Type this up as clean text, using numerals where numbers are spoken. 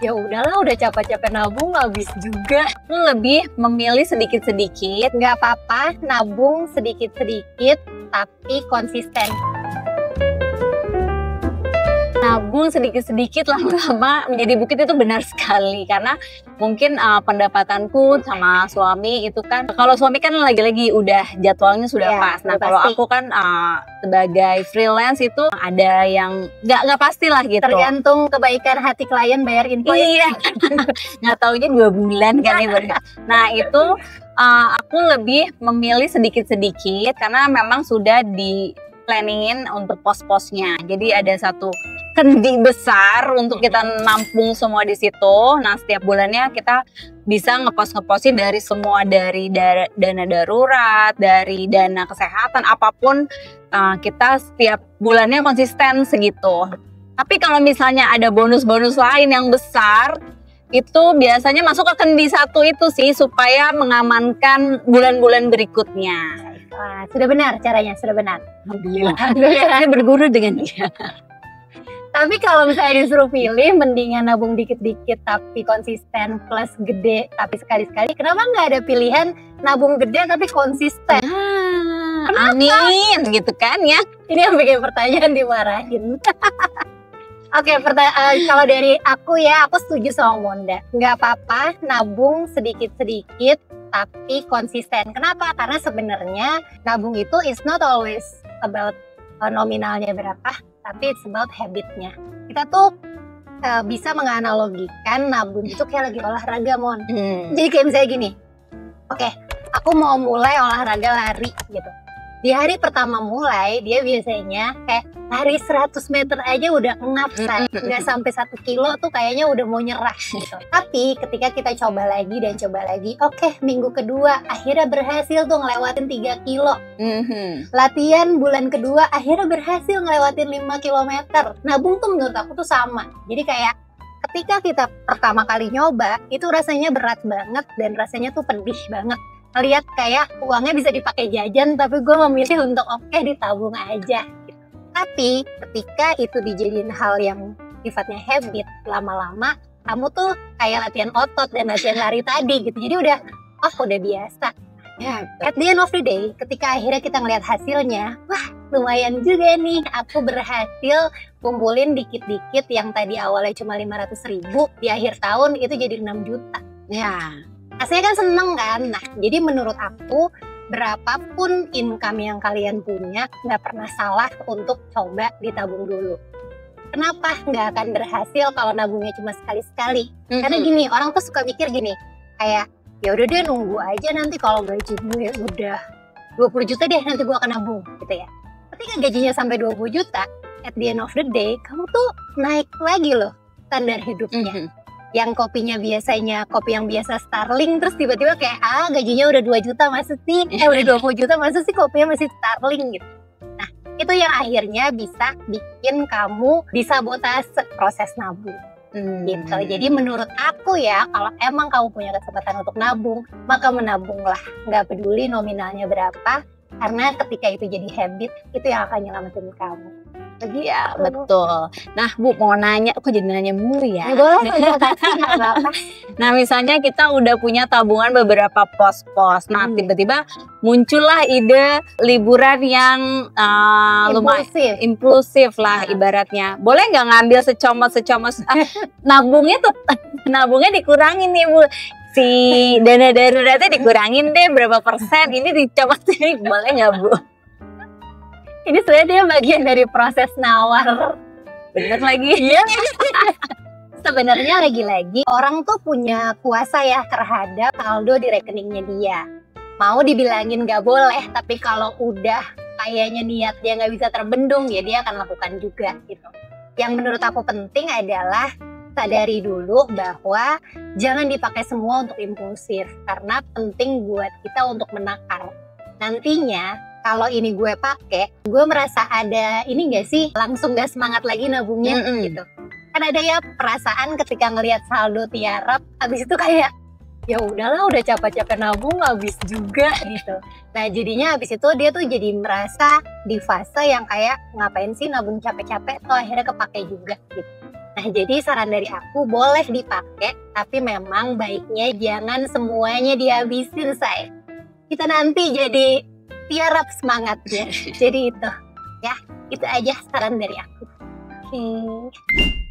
ya udahlah, udah capek-capek nabung habis juga. Aku lebih memilih sedikit-sedikit. Nggak apa-apa nabung sedikit-sedikit tapi konsisten. Nabung sedikit-sedikit lama-lama menjadi bukit itu benar sekali, karena mungkin pendapatanku sama suami itu kan, kalau suami kan lagi-lagi udah jadwalnya sudah Ya, pas. Nah udah kalau pasti. aku kan sebagai freelance itu ada yang nggak pasti lah gitu. Tergantung kebaikan hati klien bayar invoice. Iya, nggak taunya 2 bulan kan ya. Nah itu aku lebih memilih sedikit-sedikit karena memang sudah di planningin untuk pos-posnya. Jadi ada satu kendi besar untuk kita nampung semua di situ. Nah setiap bulannya kita bisa ngeposin dari semua, dari dana darurat, dari dana kesehatan, apapun kita setiap bulannya konsisten segitu. Tapi kalau misalnya ada bonus-bonus lain yang besar, itu biasanya masuk ke kendi satu itu sih, supaya mengamankan bulan-bulan berikutnya. Wah, sudah benar caranya, sudah benar. Alhamdulillah. Saya berguru dengan dia. Tapi kalau misalnya disuruh pilih, mendingan nabung dikit-dikit tapi konsisten plus gede tapi sekali-sekali. Kenapa nggak ada pilihan nabung gede tapi konsisten? Amin, gitu kan ya. Ini yang bikin pertanyaan dimarahin. Oke, kalau dari aku ya, aku setuju sama Monda. Nggak apa-apa nabung sedikit-sedikit tapi konsisten. Kenapa? Karena sebenarnya nabung itu is not always about nominalnya berapa, tapi it's about habitnya. Kita tuh bisa menganalogikan nabung itu kayak lagi olahraga, Mon. Jadi kayak misalnya gini, oke, aku mau mulai olahraga lari gitu. Di hari pertama mulai, dia biasanya kayak lari 100 meter aja udah ngap, nggak sampai 1 kilo tuh kayaknya udah mau nyerah gitu. Tapi ketika kita coba lagi dan coba lagi, oke, minggu kedua akhirnya berhasil tuh ngelewatin 3 kilo. Latihan bulan kedua akhirnya berhasil ngelewatin 5 kilometer. Nabung tuh menurut aku tuh sama. Jadi kayak ketika kita pertama kali nyoba, itu rasanya berat banget dan rasanya tuh pedih banget. Lihat kayak uangnya bisa dipakai jajan, tapi gue memilih untuk oke, ditabung aja gitu. Tapi ketika itu dijadiin hal yang sifatnya habit, lama-lama kamu tuh kayak latihan otot dan latihan lari tadi gitu. Jadi udah biasa ya. At the end of the day, ketika akhirnya kita ngeliat hasilnya, wah lumayan juga nih, aku berhasil kumpulin dikit-dikit yang tadi awalnya cuma 500.000, di akhir tahun itu jadi 6 juta Ya. Rasanya kan seneng kan. Nah, jadi menurut aku berapapun income yang kalian punya, nggak pernah salah untuk coba ditabung dulu. Kenapa nggak akan berhasil kalau nabungnya cuma sekali-sekali? Karena gini, orang tuh suka mikir gini, kayak ya udah deh nunggu aja, nanti kalau gaji gue udah 20 juta deh nanti gue akan nabung gitu ya. Ketika gajinya sampai 20 juta, at the end of the day kamu tuh naik lagi loh standar hidupnya. Yang kopinya biasanya kopi yang biasa Starling, terus tiba-tiba kayak gajinya udah 2 juta masa sih, udah 20 juta masa sih kopinya masih Starling gitu. Nah itu yang akhirnya bisa bikin kamu disabotase proses nabung gitu. Jadi menurut aku ya, kalau emang kamu punya kesempatan untuk nabung, maka menabunglah, nggak peduli nominalnya berapa, karena ketika itu jadi habit, itu yang akan nyelamatin kamu. Iya, betul. Nah Bu, mau nanya, kok jadi nanya mulu ya? Boleh, nggak apa-apa. Nah misalnya kita udah punya tabungan beberapa pos-pos, nah tiba-tiba muncullah ide liburan yang lumayan impulsif lah ibaratnya. Boleh nggak ngambil secomot-secomot, nabungnya dikurangin nih Bu, si dana daruratnya dikurangin deh berapa persen, ini dicopot sini, boleh nggak Bu? Ini sebenarnya dia bagian dari proses nawar. Bener lagi. Iya. Sebenarnya lagi-lagi orang tuh punya kuasa ya terhadap saldo di rekeningnya dia. Mau dibilangin gak boleh, tapi kalau udah kayaknya niat dia nggak bisa terbendung, ya dia akan lakukan juga gitu. Yang menurut aku penting adalah sadari dulu bahwa jangan dipakai semua untuk impulsif, karena penting buat kita untuk menakar. Nantinya kalau ini gue pakai, gue merasa ada ini gak sih, langsung gak semangat lagi nabungnya gitu. Kan ada ya perasaan ketika ngelihat saldo tiarap, habis itu kayak ya udahlah, udah capek-capek nabung habis juga gitu. Nah jadinya habis itu dia tuh jadi merasa di fase yang kayak ngapain sih nabung capek-capek, toh akhirnya kepake juga gitu. Nah, jadi saran dari aku boleh dipakai, tapi memang baiknya jangan semuanya dihabisin, say. Kita nanti jadi tiarap semangatnya. Jadi itu, ya, itu aja saran dari aku. Oke.